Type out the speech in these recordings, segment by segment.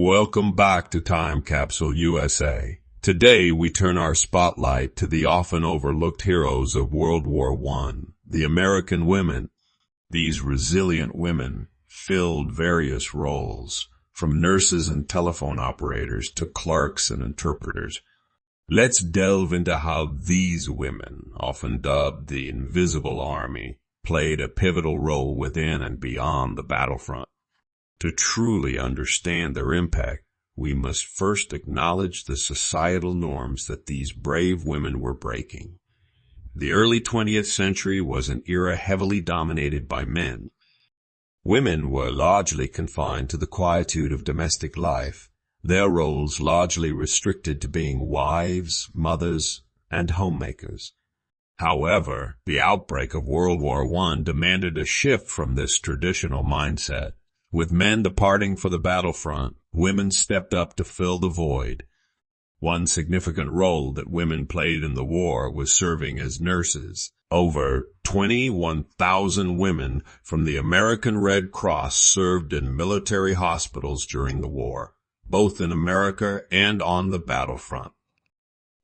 Welcome back to Time Capsule USA. Today we turn our spotlight to the often overlooked heroes of World War I, the American women. These resilient women filled various roles, from nurses and telephone operators to clerks and interpreters. Let's delve into how these women, often dubbed the Invisible Army, played a pivotal role within and beyond the battlefront. To truly understand their impact, we must first acknowledge the societal norms that these brave women were breaking. The early 20th century was an era heavily dominated by men. Women were largely confined to the quietude of domestic life, their roles largely restricted to being wives, mothers, and homemakers. However, the outbreak of World War I demanded a shift from this traditional mindset. With men departing for the battlefront, women stepped up to fill the void. One significant role that women played in the war was serving as nurses. Over 21,000 women from the American Red Cross served in military hospitals during the war, both in America and on the battlefront.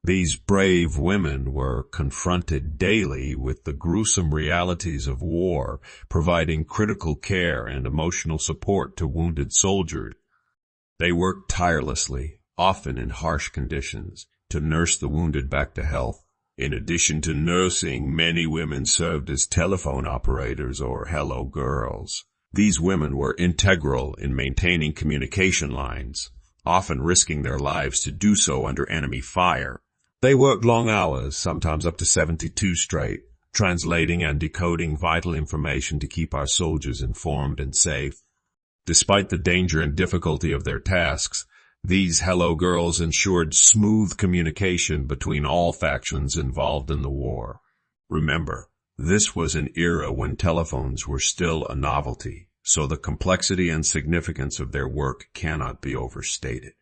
These brave women were confronted daily with the gruesome realities of war, providing critical care and emotional support to wounded soldiers. They worked tirelessly, often in harsh conditions, to nurse the wounded back to health. In addition to nursing, many women served as telephone operators or hello girls. These women were integral in maintaining communication lines, often risking their lives to do so under enemy fire. They worked long hours, sometimes up to 72 straight, translating and decoding vital information to keep our soldiers informed and safe. Despite the danger and difficulty of their tasks, these hello girls ensured smooth communication between all factions involved in the war. Remember, this was an era when telephones were still a novelty, so the complexity and significance of their work cannot be overstated.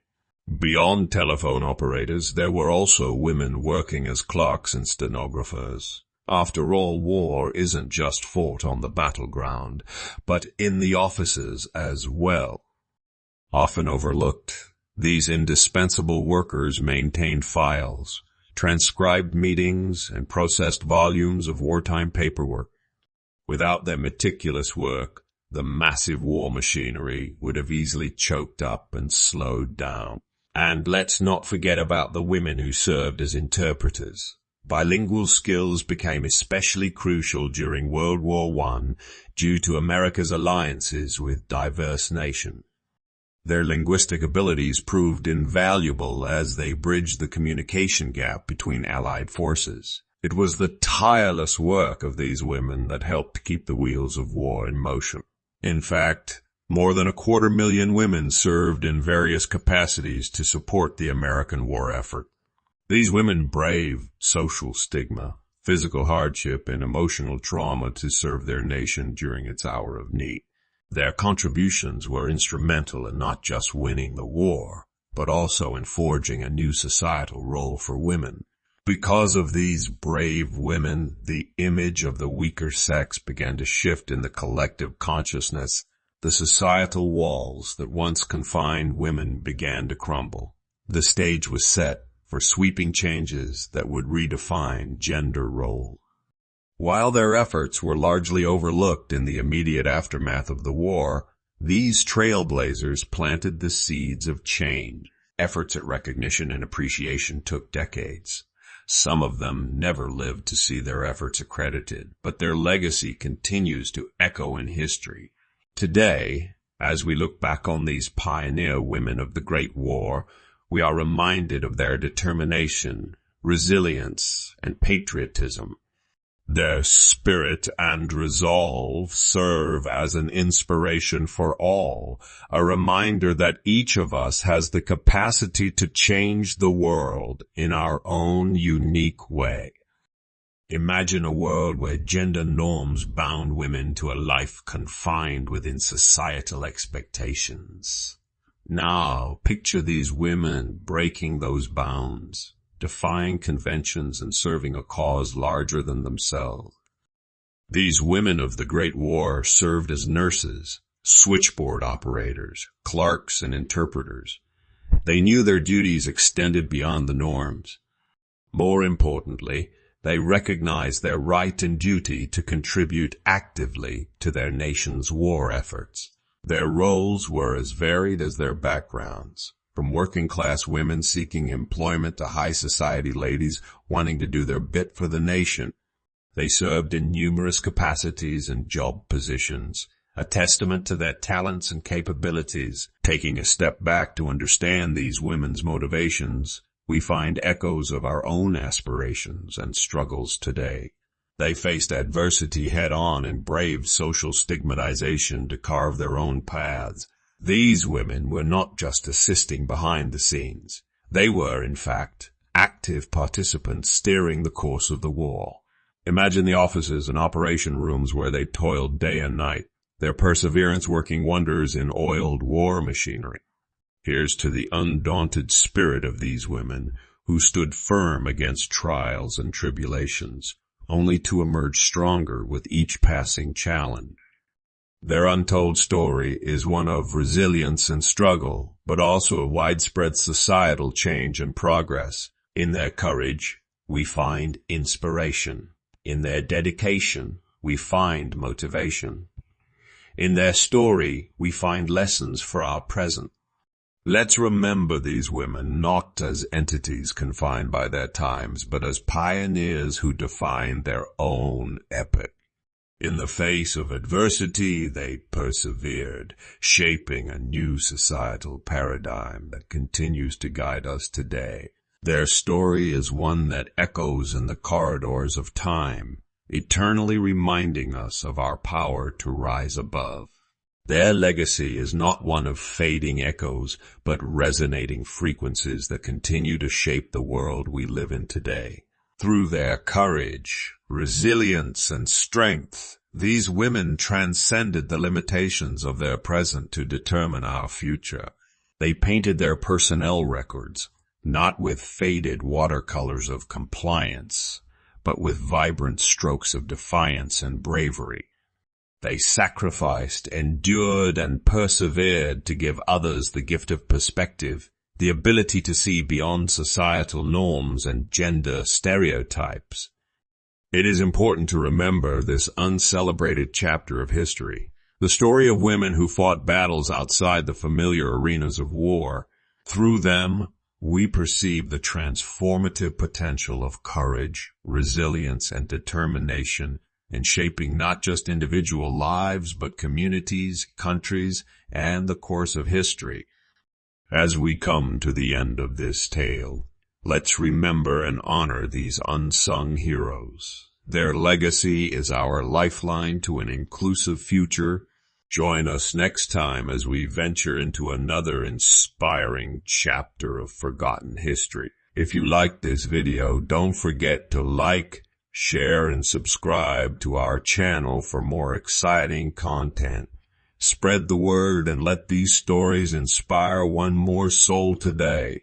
Beyond telephone operators, there were also women working as clerks and stenographers. After all, war isn't just fought on the battleground, but in the offices as well. Often overlooked, these indispensable workers maintained files, transcribed meetings, and processed volumes of wartime paperwork. Without their meticulous work, the massive war machinery would have easily choked up and slowed down. And let's not forget about the women who served as interpreters. Bilingual skills became especially crucial during World War I due to America's alliances with diverse nations. Their linguistic abilities proved invaluable as they bridged the communication gap between Allied forces. It was the tireless work of these women that helped keep the wheels of war in motion. In fact, more than 250,000 women served in various capacities to support the American war effort. These women braved social stigma, physical hardship, and emotional trauma to serve their nation during its hour of need. Their contributions were instrumental in not just winning the war, but also in forging a new societal role for women. Because of these brave women, the image of the weaker sex began to shift in the collective consciousness. The societal walls that once confined women began to crumble. The stage was set for sweeping changes that would redefine gender role. While their efforts were largely overlooked in the immediate aftermath of the war, these trailblazers planted the seeds of change. Efforts at recognition and appreciation took decades. Some of them never lived to see their efforts accredited, but their legacy continues to echo in history. Today, as we look back on these pioneer women of the Great War, we are reminded of their determination, resilience, and patriotism. Their spirit and resolve serve as an inspiration for all, a reminder that each of us has the capacity to change the world in our own unique way. Imagine a world where gender norms bound women to a life confined within societal expectations. Now, picture these women breaking those bounds, defying conventions and serving a cause larger than themselves. These women of the Great War served as nurses, switchboard operators, clerks, and interpreters. They knew their duties extended beyond the norms. More importantly, they recognized their right and duty to contribute actively to their nation's war efforts. Their roles were as varied as their backgrounds, from working-class women seeking employment to high society ladies wanting to do their bit for the nation. They served in numerous capacities and job positions, a testament to their talents and capabilities. Taking a step back to understand these women's motivations, we find echoes of our own aspirations and struggles today. They faced adversity head-on and braved social stigmatization to carve their own paths. These women were not just assisting behind the scenes. They were, in fact, active participants steering the course of the war. Imagine the offices and operation rooms where they toiled day and night, their perseverance working wonders in oiled war machinery. Here's to the undaunted spirit of these women who stood firm against trials and tribulations, only to emerge stronger with each passing challenge. Their untold story is one of resilience and struggle, but also of widespread societal change and progress. In their courage, we find inspiration. In their dedication, we find motivation. In their story, we find lessons for our present. Let's remember these women not as entities confined by their times, but as pioneers who defined their own epoch. In the face of adversity, they persevered, shaping a new societal paradigm that continues to guide us today. Their story is one that echoes in the corridors of time, eternally reminding us of our power to rise above. Their legacy is not one of fading echoes, but resonating frequencies that continue to shape the world we live in today. Through their courage, resilience, and strength, these women transcended the limitations of their present to determine our future. They painted their personnel records, not with faded watercolors of compliance, but with vibrant strokes of defiance and bravery. They sacrificed, endured, and persevered to give others the gift of perspective, the ability to see beyond societal norms and gender stereotypes. It is important to remember this uncelebrated chapter of history, the story of women who fought battles outside the familiar arenas of war. Through them, we perceive the transformative potential of courage, resilience, and determination in shaping not just individual lives, but communities, countries, and the course of history. As we come to the end of this tale, let's remember and honor these unsung heroes. Their legacy is our lifeline to an inclusive future. Join us next time as we venture into another inspiring chapter of forgotten history. If you liked this video, don't forget to like, share, and subscribe to our channel for more exciting content. Spread the word and let these stories inspire one more soul today.